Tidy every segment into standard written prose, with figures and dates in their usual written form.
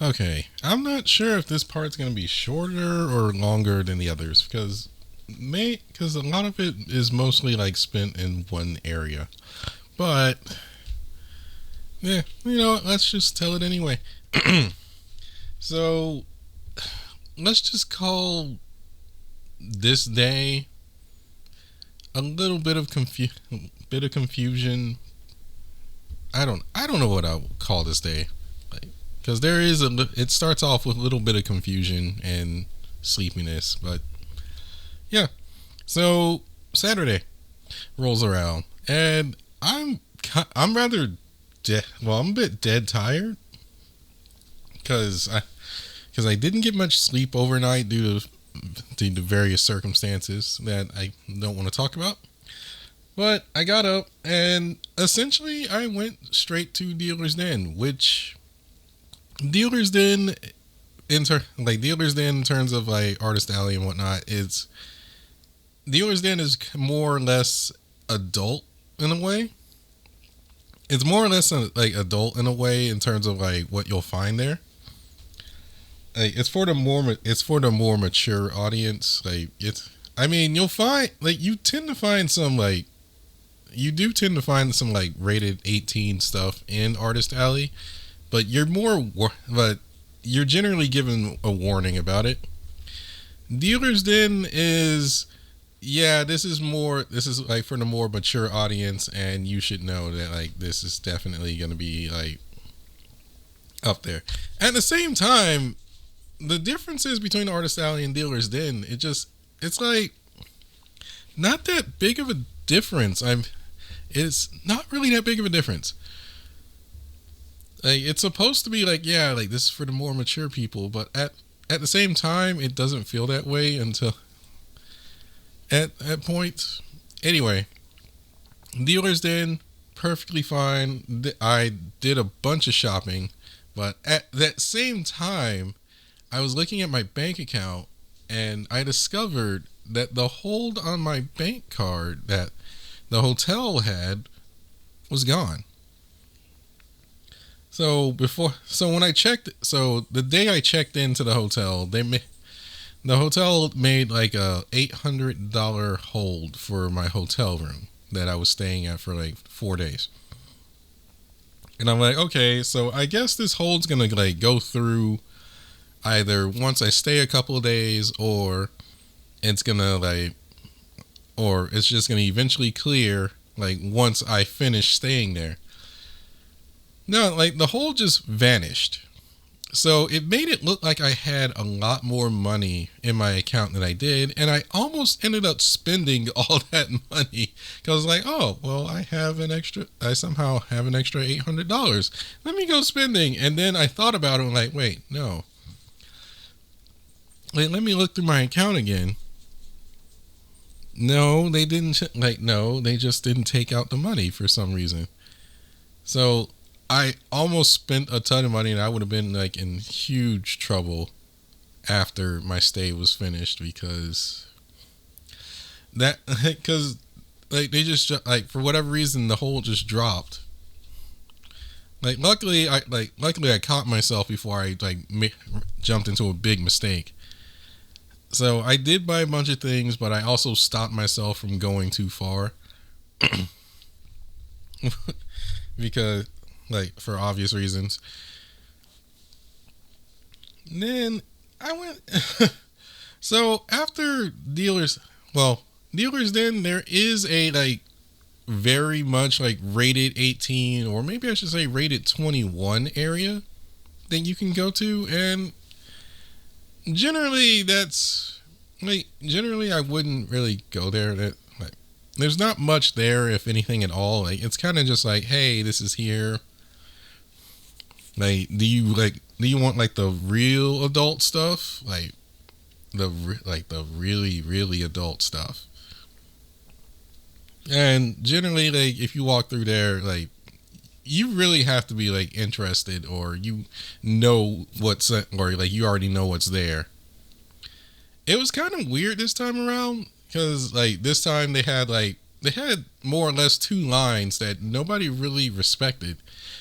Okay, I'm not sure if this part's gonna be shorter or longer than the others because a lot of it is mostly like spent in one area. But yeah, let's just tell it anyway. So let's just call this day a little bit of confusion. I don't know what I would call this day, because it starts off with a little bit of confusion and sleepiness, but yeah. So Saturday rolls around, and I'm rather I'm a bit dead tired because I didn't get much sleep overnight due to various circumstances that I don't want to talk about. But I got up and essentially I went straight to Dealer's Den, which Dealer's Den Dealer's Den in terms of like Artist Alley and whatnot, Dealer's Den is more or less adult in a way. It's more or less like adult in a way in terms of like what you'll find there. Like it's for the more mature audience. You'll find you do tend to find some like rated 18 stuff in Artist Alley, but you're generally given a warning about it. Dealer's Den is, yeah, this is like for the more mature audience, and you should know that like this is definitely going to be like up there. At the same time, the differences between Artist Alley and Dealer's Den, it's like not that big of a difference. It's not really that big of a difference. Like, it's supposed to be like, yeah, like this is for the more mature people, but at the same time, it doesn't feel that way until at points. Anyway, Dealer's Den, perfectly fine. I did a bunch of shopping, but at that same time, I was looking at my bank account and I discovered that the hold on my bank card that the hotel had was gone. So when I checked, the day I checked into the hotel, the hotel made like a $800 hold for my hotel room that I was staying at for like 4 days. And I'm like, okay, so I guess this hold's gonna like go through either once I stay a couple of days, or it's just gonna eventually clear like once I finish staying there. No, like the hold just vanished. So it made it look like I had a lot more money in my account than I did, and I almost ended up spending all that money because I was like, oh, well, I somehow have an extra $800. Let me go spending. And then I thought about it and like, wait, no. Like, let me look through my account again. No, they didn't. No, they just didn't take out the money for some reason. So I almost spent a ton of money, and I would have been like in huge trouble after my stay was finished because like they just like for whatever reason the hold just dropped. Luckily I caught myself before I jumped into a big mistake. So I did buy a bunch of things, but I also stopped myself from going too far because for obvious reasons. And then I went so after Dealer's Den, there is a very much rated 18, or maybe I should say rated 21 area that you can go to, and generally I wouldn't really go there. There's not much there, if anything at all. It's kind of just hey, this is here. Do you want the real adult stuff, the really really adult stuff? And generally, if you walk through there, you really have to be interested, or you know what's, or you already know what's there. It was kind of weird this time around because this time they had more or less two lines that nobody really respected,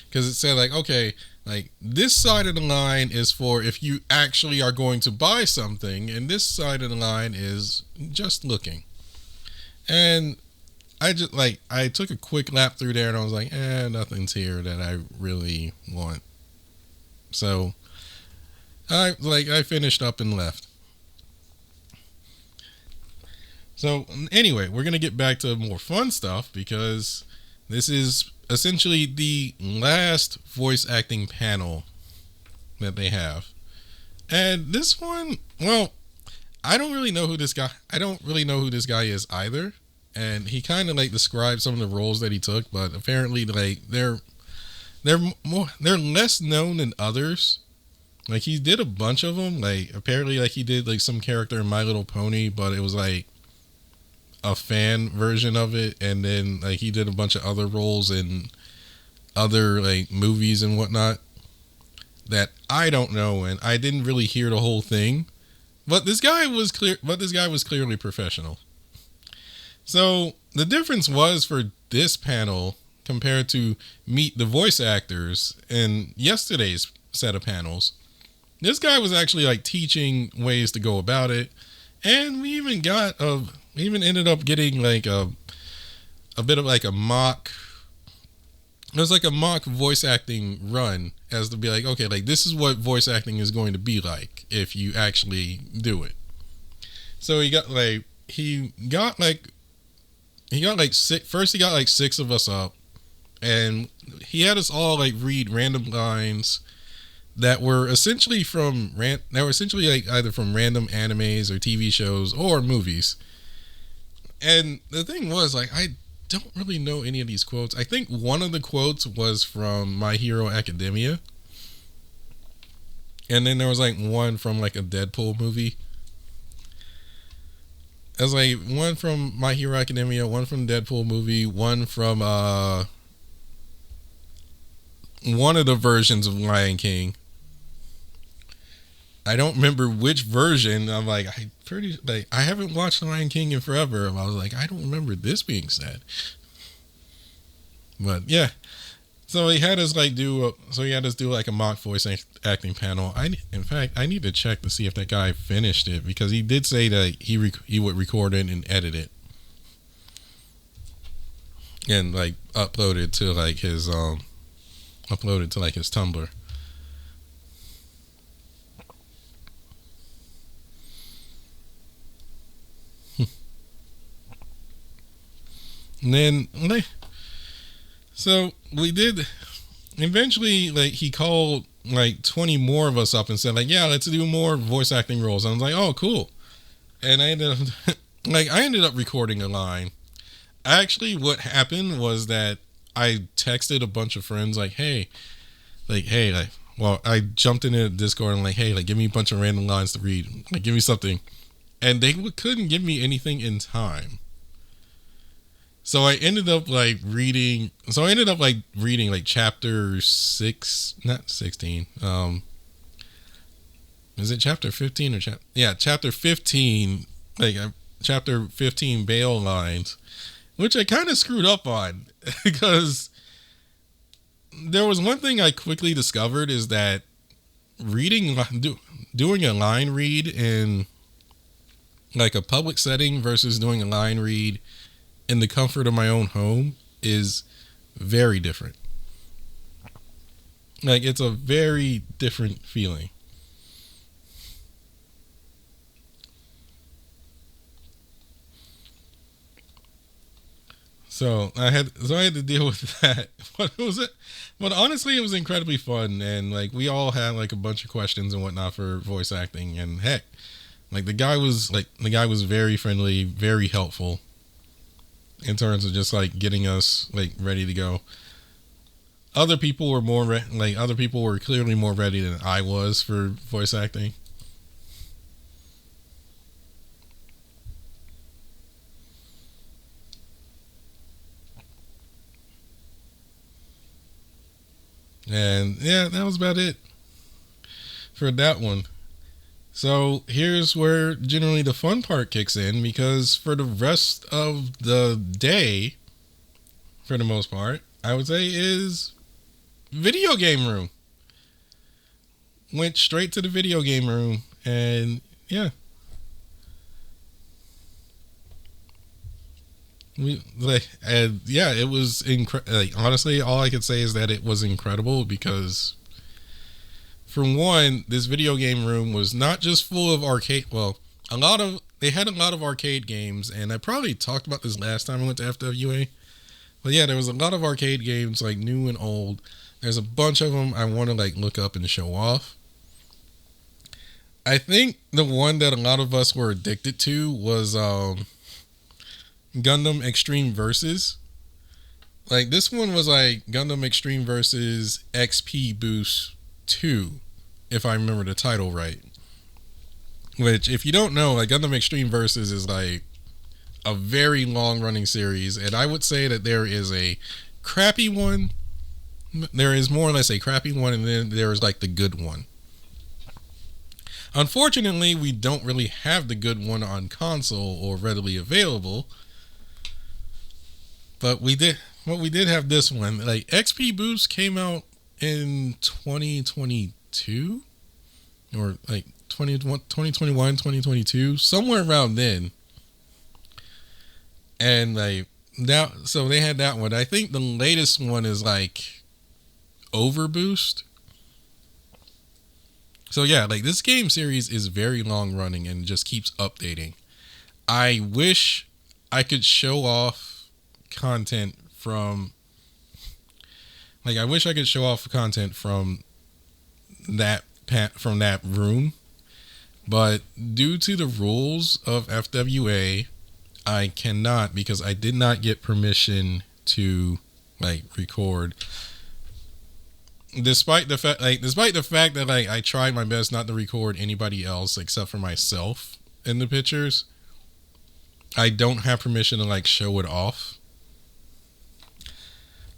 because it said okay, Like, this side of the line is for if you actually are going to buy something, and this side of the line is just looking. And I took a quick lap through there, and I was like, nothing's here that I really want. So I finished up and left. So anyway, we're gonna get back to more fun stuff, because this is essentially the last voice acting panel that they have. And this one, well, I don't really know who this guy is either. And he kind of described some of the roles that he took, but apparently they're less known than others. Like, he did a bunch of them. Like, apparently he did some character in My Little Pony, but it was a fan version of it. And then he did a bunch of other roles in other movies and whatnot that I don't know, and I didn't really hear the whole thing. But this guy was clearly professional. So the difference was, for this panel compared to Meet the Voice Actors in yesterday's set of panels, this guy was actually teaching ways to go about it. And we even ended up getting a bit of a mock. It was a mock voice acting run, as to be okay, this is what voice acting is going to be like if you actually do it. So he got six of us up, and he had us all read random lines that were essentially either from random animes or TV shows or movies. And the thing was, I don't really know any of these quotes. I think one of the quotes was from My Hero Academia, and then there was one from a Deadpool movie. There's one from My Hero Academia, one from Deadpool movie, one from one of the versions of Lion King. I don't remember which version. I'm I haven't watched Lion King in forever. I was I don't remember this being said. But yeah, so he had us do a mock voice acting panel. In fact, I need to check to see if that guy finished it, because he did say that he would record it and edit it and upload it to his Tumblr. And then, so we did. Eventually, he called 20 more of us up and said, yeah, let's do more voice acting roles. And I was oh, cool. And I ended up, I ended up recording a line. Actually, what happened was that I texted a bunch of friends, hey, I jumped into Discord and hey, give me a bunch of random lines to read. Give me something. And they couldn't give me anything in time. So I ended up reading. So I ended up reading chapter 6, not 16. Is it chapter 15 or chapter 15? Chapter 15 bail lines, which I kind of screwed up on, because there was one thing I quickly discovered, is that doing a line read in a public setting versus doing a line read in the comfort of my own home is very different. It's a very different feeling. So I had to deal with that. But honestly, it was incredibly fun, and we all had a bunch of questions and whatnot for voice acting, and heck, the guy was very friendly, very helpful in terms of just getting us ready to go. Other people were clearly more ready than I was for voice acting. And yeah, that was about it for that one. So here's where generally the fun part kicks in, because for the rest of the day, for the most part, I would say, is Video Game Room. went straight to the video game room, and yeah, it was like, honestly, all I could say is that it was incredible because, for one, this video game room was not just full of arcade. Well, they had a lot of arcade games, and I probably talked about this last time I went to FWA. But yeah, there was a lot of arcade games, like new and old. There's a bunch of them I want to like look up and show off. I think the one that a lot of us were addicted to was Gundam Extreme Versus. Like, this one was like Gundam Extreme Versus XP Boost 2, if I remember the title right. Which, if you don't know, like, Gundam Extreme Versus is like a very long running series, and I would say that there is a crappy one. There is more or less a crappy one, and then there is like the good one. Unfortunately, we don't really have the good one on console or readily available. But we did have this one. Like, XP Boost came out in 2022 or like 2021, 2022, somewhere around then. And like that, so they had that one. I think the latest one is like Overboost. So yeah, like, this game series is very long running and just keeps updating. I wish I could show off content from that room, but due to the rules of FWA, I cannot, because I did not get permission to like record. Despite the fact that like I tried my best not to record anybody else except for myself in the pictures, I don't have permission to like show it off.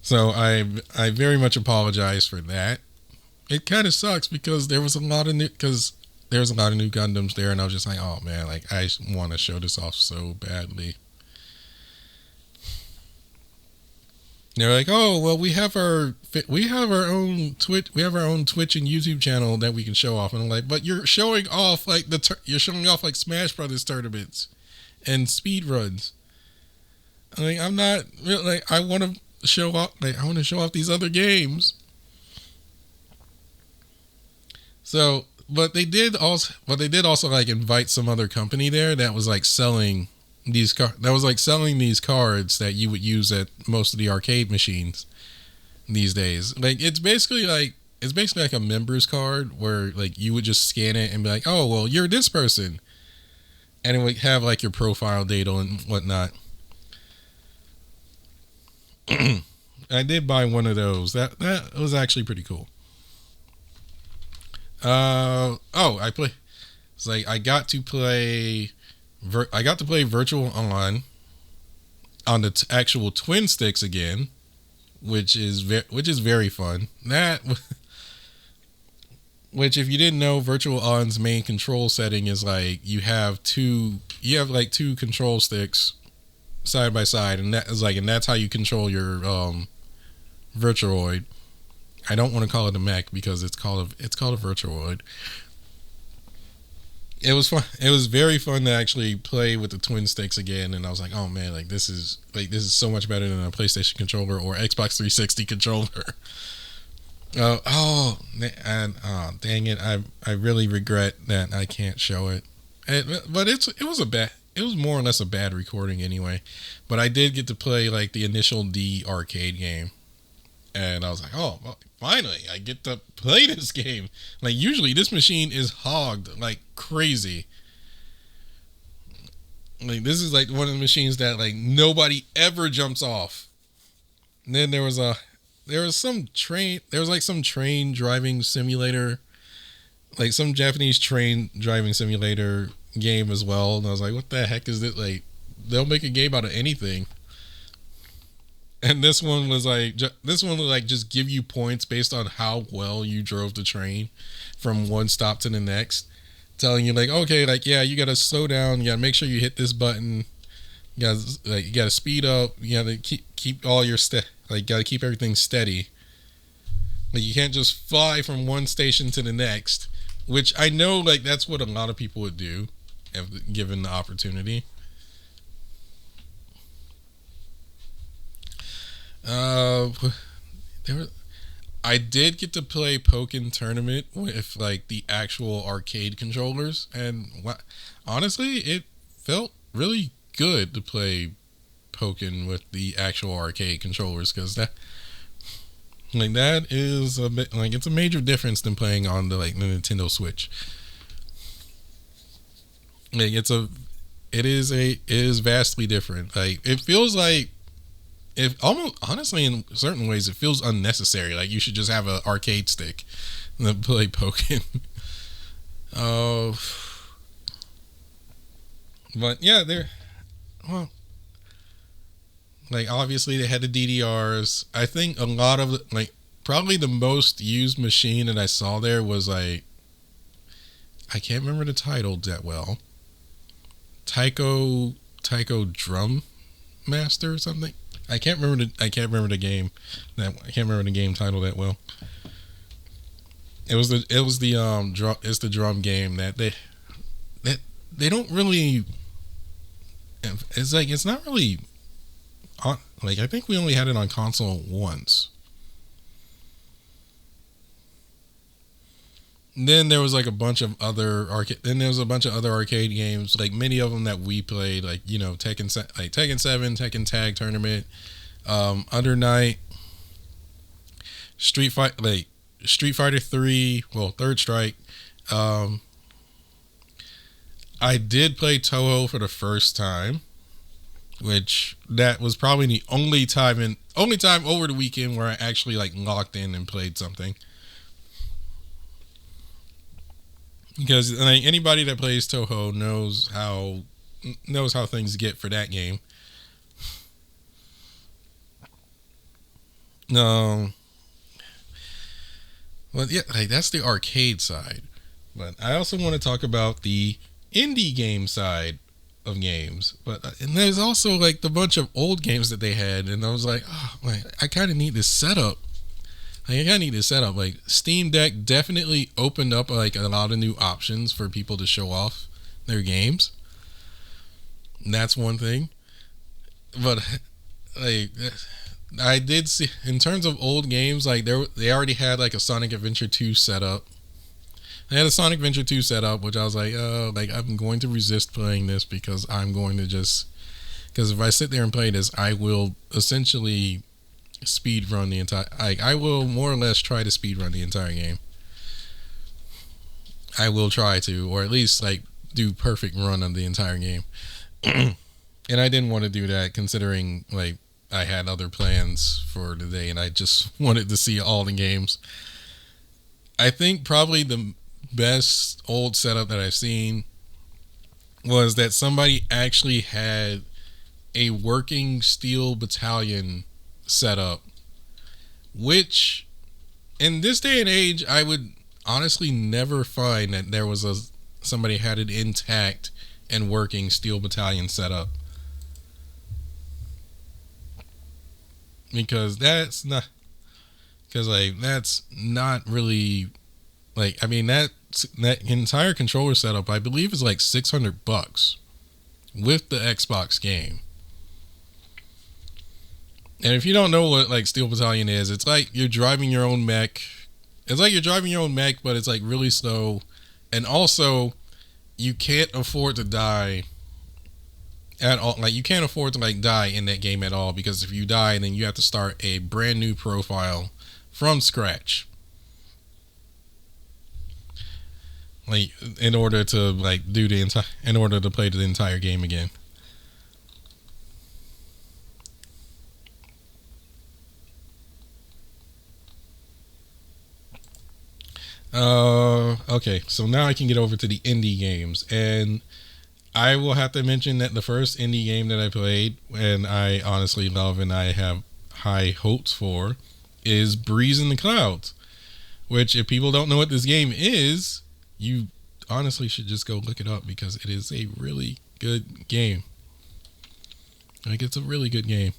So I very much apologize for that. It kind of sucks because there was a lot of new Gundams there, and I was just like, oh man, like, I want to show this off so badly. They're like, oh well, we have our own Twitch and YouTube channel that we can show off, and I'm like, but you're showing off like Smash Brothers tournaments and speed runs. Like, I'm not like, I want to show off these other games. So, but they did also like invite some other company there that was like selling these cards that you would use at most of the arcade machines these days. Like, it's basically like a members card where like you would just scan it and be like, oh well, you're this person, and it would have like your profile data and whatnot. I did buy one of those. That was actually pretty cool. I got to play Virtual On on the actual twin sticks again, which is very fun. Which, if you didn't know, Virtual On's main control setting is like you have two control sticks side by side, and that's how you control your Virtuoid. I don't want to call it a mech because it's called a Virtuoid. It was fun. It was very fun to actually play with the twin sticks again, and I was like, oh man, like, this is so much better than a PlayStation controller or Xbox 360 controller. Dang it! I really regret that I can't show it. But it was more or less a bad recording anyway. But I did get to play like the Initial D arcade game, and I was like, oh, well, finally I get to play this game. Like, usually this machine is hogged like crazy. Like, this is like one of the machines that like nobody ever jumps off. And then there was some train driving simulator, like some Japanese train driving simulator game as well, and I was like, what the heck is this? Like, they'll make a game out of anything. And this one was like just give you points based on how well you drove the train from one stop to the next, telling you like, okay, like, yeah, you gotta slow down, you gotta make sure you hit this button, you gotta speed up, you gotta keep all your gotta keep everything steady. Like you can't just fly from one station to the next, which I know like that's what a lot of people would do if given the opportunity. There were, I did get to play Pokken Tournament with like the actual arcade controllers, and honestly, it felt really good to play Pokken with the actual arcade controllers because that is a bit like it's a major difference than playing on the like the Nintendo Switch. Like it is vastly different. Like it feels like if almost honestly in certain ways it feels unnecessary. Like you should just have an arcade stick and then play Pokken. Oh, but yeah, they're well. Like obviously they had the DDRs. I think a lot of like probably the most used machine that I saw there was like I can't remember the title that well. Taiko Drum Master or something. I can't remember the game title that well. It's the drum game that they don't really. It's like it's not really. Like I think we only had it on console once. And then there was like a bunch of other arcade games, like many of them that we played, like you know Tekken 7, Tekken Tag Tournament, Under Night, Street Fighter 3, well Third Strike. I did play Toho for the first time, which that was probably the only time over the weekend where I actually like locked in and played something. Because like, anybody that plays Toho knows how things get for that game. No, but yeah, like that's the arcade side. But I also want to talk about the indie game side of games. But and there's also like the bunch of old games that they had, and I was like, oh, like, I kind of need this setup. Like Steam Deck definitely opened up like a lot of new options for people to show off their games. And that's one thing. But like I did see in terms of old games, like they already had like a Sonic Adventure 2 setup. They had a Sonic Adventure 2 setup, which I was like, oh, like I'm going to resist playing this because because if I sit there and play this, I will essentially speed run the entire. I will more or less try to speed run the entire game. I will try to, or at least like do perfect run of the entire game. And I didn't want to do that considering like I had other plans for the day and I just wanted to see all the games. I think probably the best old setup that I've seen was that somebody actually had a working Steel Battalion setup, which in this day and age I would honestly never find that there was somebody had an intact and working Steel Battalion setup, because that's not really like I mean that entire controller setup I believe is like $600 with the Xbox game. And if you don't know what like Steel Battalion is, it's like you're driving your own mech. But it's like really slow. And also, you can't afford to die at all. Like you can't afford to like die in that game at all, because if you die, then you have to start a brand new profile from scratch. Like in order to like in order to play the entire game again. Okay, so now I can get over to the indie games, and I will have to mention that the first indie game that I played, and I honestly love and I have high hopes for, is Breeze in the Clouds, which if people don't know what this game is, you honestly should just go look it up because it is a really good game. Like it's a really good game.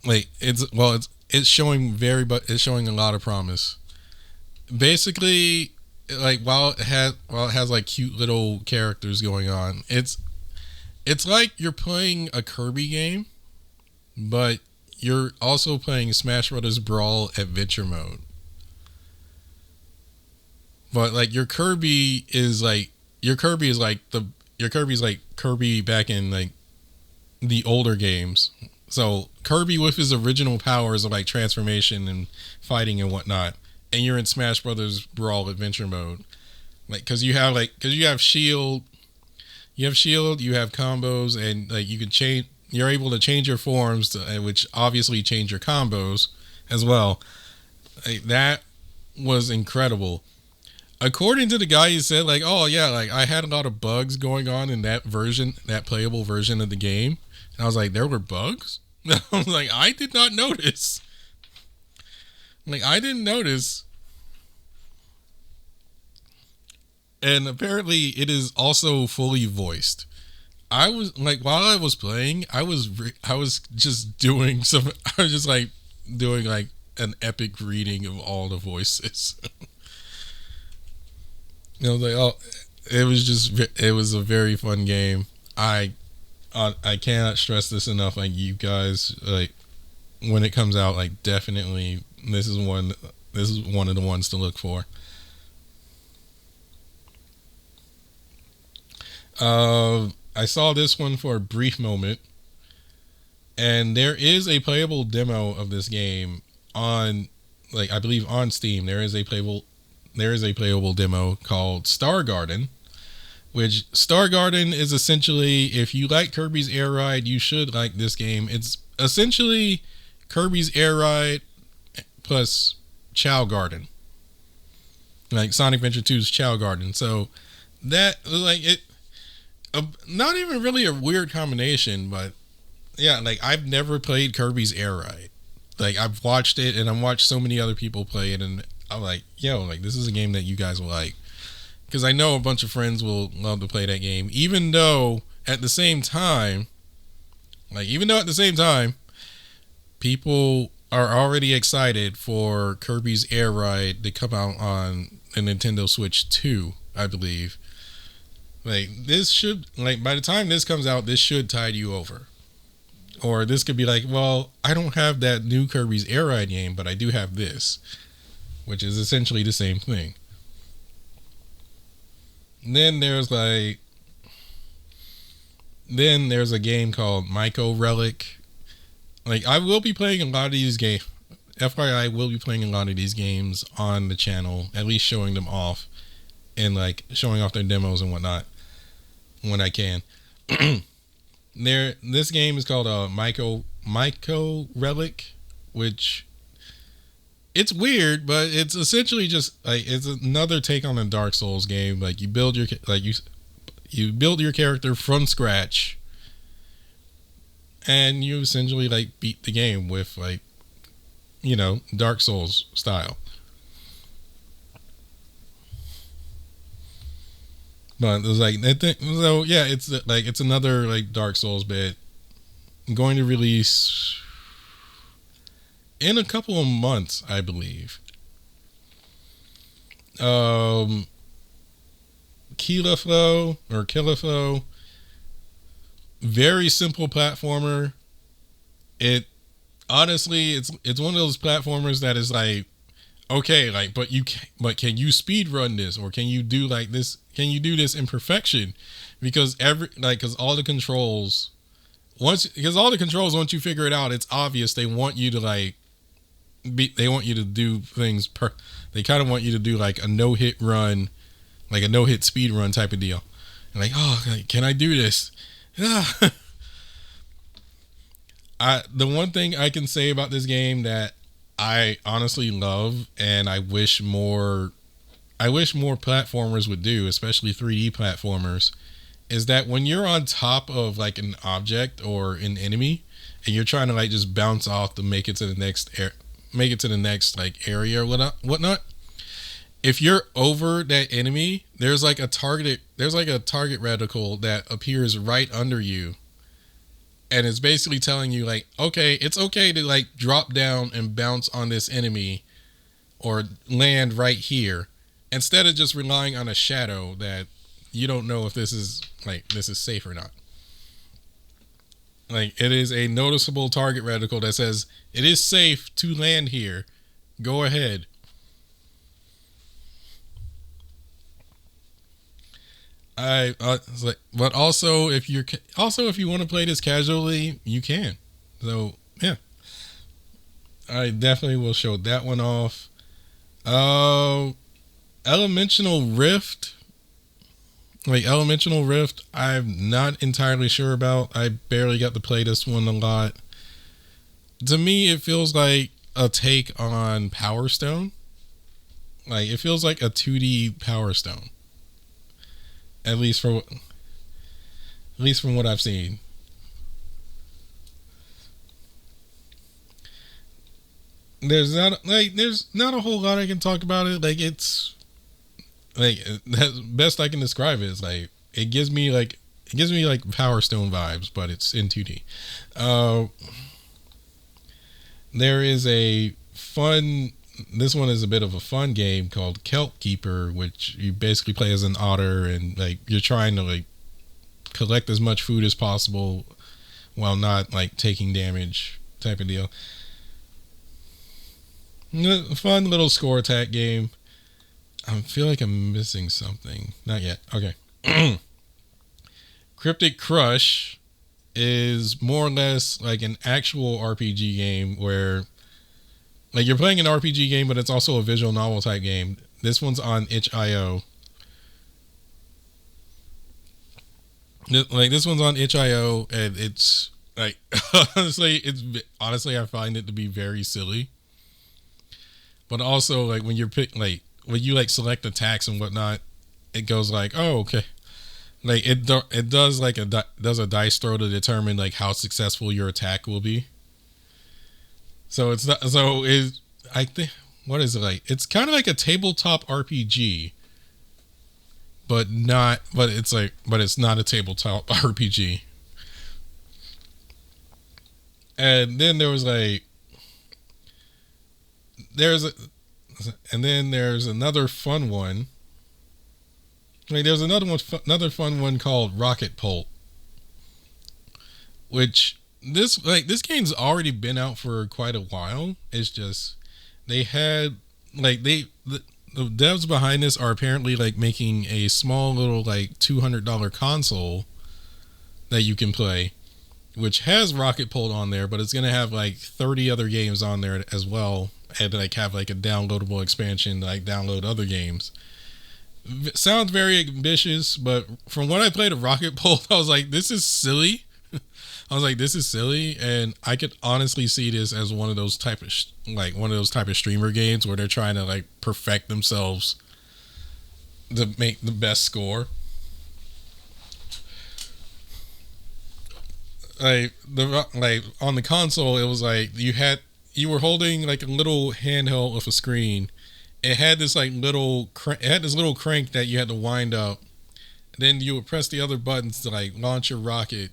Like it's it's showing a lot of promise. Basically, like while it has like cute little characters going on, it's like you're playing a Kirby game, but you're also playing Smash Brothers Brawl Adventure Mode. But like your Kirby's like Kirby back in like the older games. So Kirby with his original powers of like transformation and fighting and whatnot, and you're in Smash Brothers Brawl Adventure Mode. Because you have shield, you have combos, and like you can change. You're able to change your forms, which obviously change your combos as well. Like, that was incredible. According to the guy, he said like, oh yeah, like I had a lot of bugs going on in that playable version of the game. And I was like, there were bugs? I was like, I did not notice. Like, I didn't notice. And apparently it is also fully voiced. I was like, while I was playing, I was just doing I was just like doing like an epic reading of all the voices. You know, like, oh, it was a very fun game. I cannot stress this enough. Like, you guys, like, when it comes out, like, definitely this is one of the ones to look for. I saw this one for a brief moment, and there is a playable demo of this game on, like, I believe on Steam. There is a playable demo called Star Garden, which Star Garden is essentially, if you like Kirby's Air Ride, you should like this game. It's essentially Kirby's Air Ride plus Chow Garden, like Sonic Adventure 2's Chow Garden. So that, like, it, not even really a weird combination, but yeah, like, I've never played Kirby's Air Ride. Like, I've watched it, and I've watched so many other people play it, and I'm like, yo, like, this is a game that you guys will like. Because I know a bunch of friends will love to play that game, even though at the same time, people are already excited for Kirby's Air Ride to come out on the Nintendo Switch 2, I believe. Like, this should, like, by the time this comes out, this should tide you over. Or this could be like, well, I don't have that new Kirby's Air Ride game, but I do have this, which is essentially the same thing. Then there's a game called Myco Relic. Like, I will be playing a lot of these games. FYI, I will be playing a lot of these games on the channel, at least showing them off and like showing off their demos and whatnot when I can. This game is called Myco Relic, which, it's weird, but it's essentially just like, it's another take on a Dark Souls game. Like, you build your character from scratch, and you essentially like beat the game with, like, you know, Dark Souls style. But it was like, so yeah, it's like, it's another like Dark Souls bit. I'm going to release in a couple of months, I believe. Killer Flow, very simple platformer. It honestly, it's one of those platformers that is like, okay, like, but can you speed run this, or can you do like this? Can you do this in perfection? Because all the controls, once you figure it out, it's obvious they want you to like they want you to do things they kind of want you to do like a no-hit run, like a no-hit speed run type of deal. And like, oh, can I do this? The one thing I can say about this game that I honestly love, and I wish more platformers would do, especially 3D platformers, is that when you're on top of like an object or an enemy, and you're trying to like just bounce off to make it to the next like area or whatnot. If you're over that enemy, there's like a target reticle that appears right under you, and it's basically telling you like, okay, it's okay to like drop down and bounce on this enemy or land right here, instead of just relying on a shadow that you don't know if this is safe or not. Like, it is a noticeable target reticle that says it is safe to land here. Go ahead. But also if you want to play this casually, you can. So yeah, I definitely will show that one off. Elemental Rift. Elemental Rift, I'm not entirely sure about. I barely got to play this one a lot. To me, it feels like a take on Power Stone. Like, it feels like a 2D Power Stone. At least from what I've seen. There's not a whole lot I can talk about it. Like, it's like, the best I can describe it is like, it gives me like Power Stone vibes, but it's in 2D. There is a fun. This one is a bit of a fun game called Kelp Keeper, which you basically play as an otter, and like you're trying to like collect as much food as possible while not like taking damage, type of deal. Fun little score attack game. I feel like I'm missing something. Not yet. Okay. Cryptic Crush is more or less like an actual RPG game where like you're playing an RPG game, but it's also a visual novel type game. This one's on itch.io. Like, this one's on itch.io, and it's like honestly I find it to be very silly. But also, like, when you like select attacks and whatnot, it goes like, oh, okay. Like, it does like does a dice throw to determine like how successful your attack will be. So it's not. So is I think, what is it like? It's kind of like a tabletop RPG, but not. But it's not a tabletop RPG. And then there's another fun one. Like, there's another fun one called Rocket Pulp, which this game's already been out for quite a while. It's just they had like the devs behind this are apparently like making a small little like $200 console that you can play, which has Rocket Pulp on there, but it's gonna have like 30 other games on there as well, and like have like a downloadable expansion to like download other games. Sounds very ambitious, but from what I played of Rocket Pulp, I was like, this is silly. And I could honestly see this as one of those type of streamer games where they're trying to like perfect themselves to make the best score. Like on the console, it was like you were holding like a little handheld with a screen. It had this little crank that you had to wind up. Then you would press the other buttons to like launch your rocket,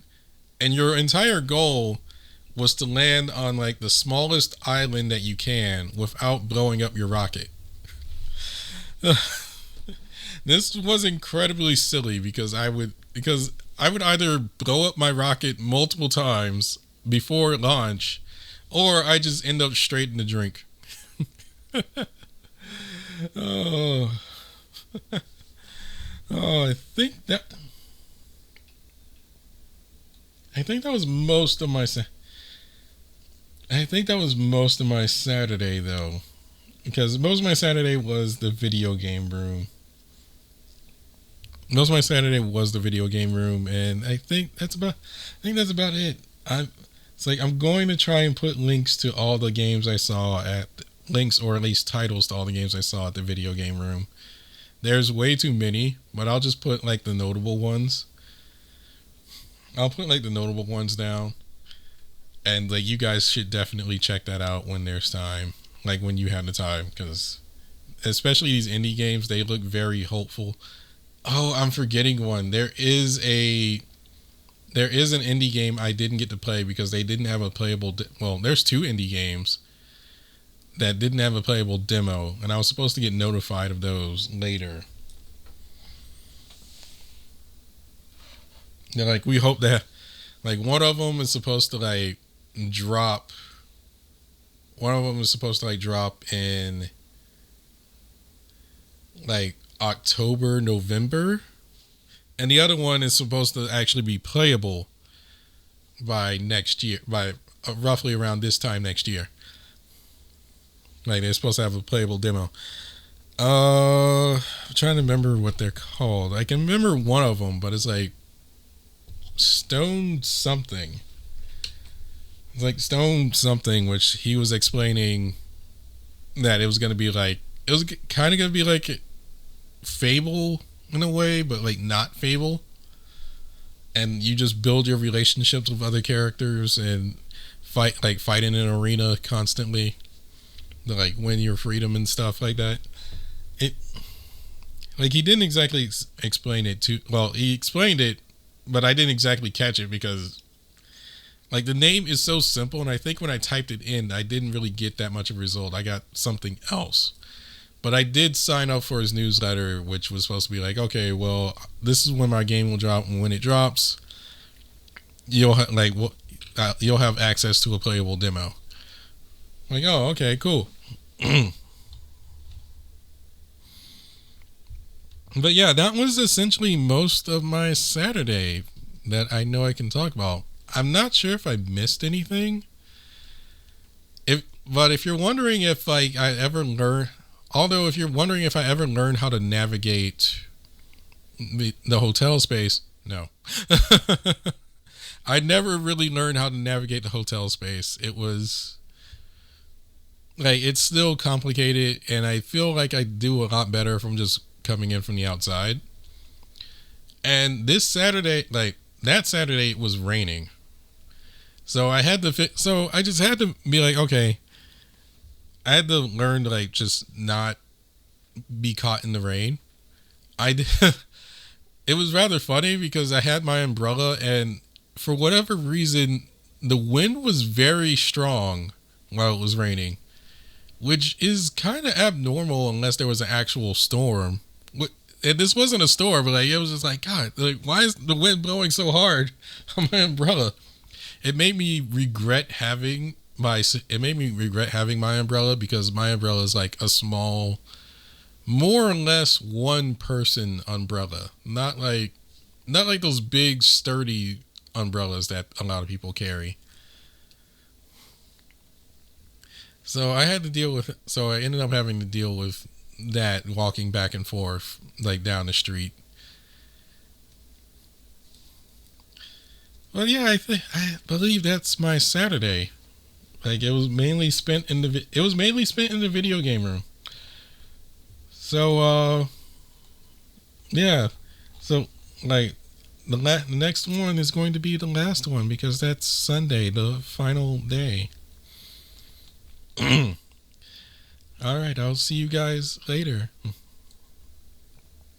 and your entire goal was to land on like the smallest island that you can without blowing up your rocket. This was incredibly silly because I would either blow up my rocket multiple times before launch, or I just end up straight in the drink. Oh, I think that was most of my Saturday though, because most of my Saturday was the video game room. And I think that's about it. I'm going to try and put links to all the games I saw or at least titles to all the games I saw at the video game room. There's way too many, but I'll just put like the notable ones. I'll put like the notable ones down, and like you guys should definitely check that out when there's time, like when you have the time, because especially these indie games, they look very hopeful. Oh, I'm forgetting one. There is a there is an indie game I didn't get to play because they didn't have a playable. Well, there's 2 indie games that didn't have a playable demo, and I was supposed to get notified of those later. They're like, we hope that, like, one of them is supposed to like drop. One of them is supposed to like drop in like October, November, and the other one is supposed to actually be playable by next year, by roughly around this time next year. Like, they're supposed to have a playable demo. I'm trying to remember what they're called. I can remember one of them, but it's like Stone something. It's like Stone something, which he was explaining that it was going to be like, it was kind of going to be like Fable in a way, but like not Fable. And you just build your relationships with other characters and fight in an arena constantly to like win your freedom and stuff like that. It, like, he didn't exactly explain it too well. He explained it, but I didn't exactly catch it because like the name is so simple, and I think when I typed it in, I didn't really get that much of a result. I got something else. But I did sign up for his newsletter, which was supposed to be like, okay, well, this is when my game will drop, and when it drops, you'll you'll have access to a playable demo. I'm like, oh, okay, cool. But yeah, that was essentially most of my Saturday that I know I can talk about. I'm not sure if I missed anything. But if you're wondering if like if you're wondering if I ever learned how to navigate the hotel space, no. I never really learned how to navigate the hotel space. It was like, it's still complicated, and I feel like I do a lot better from just coming in from the outside. And this Saturday, like that Saturday, it was raining. So I had to so I just had to be like, okay, I had to learn to like just not be caught in the rain. I did. It was rather funny because I had my umbrella, and for whatever reason, the wind was very strong while it was raining, which is kind of abnormal unless there was an actual storm. And this wasn't a storm, but like, it was just like, God, like, why is the wind blowing so hard on my umbrella? It made me regret having my umbrella, because my umbrella is like a small, more or less one person umbrella, not like those big sturdy umbrellas that a lot of people carry. So I ended up having to deal with that walking back and forth like down the street. Well, yeah, I believe that's my Saturday. Like, it was mainly spent in the video game room. So yeah. So like the next one is going to be the last one, because that's Sunday, the final day. All right, I'll see you guys later.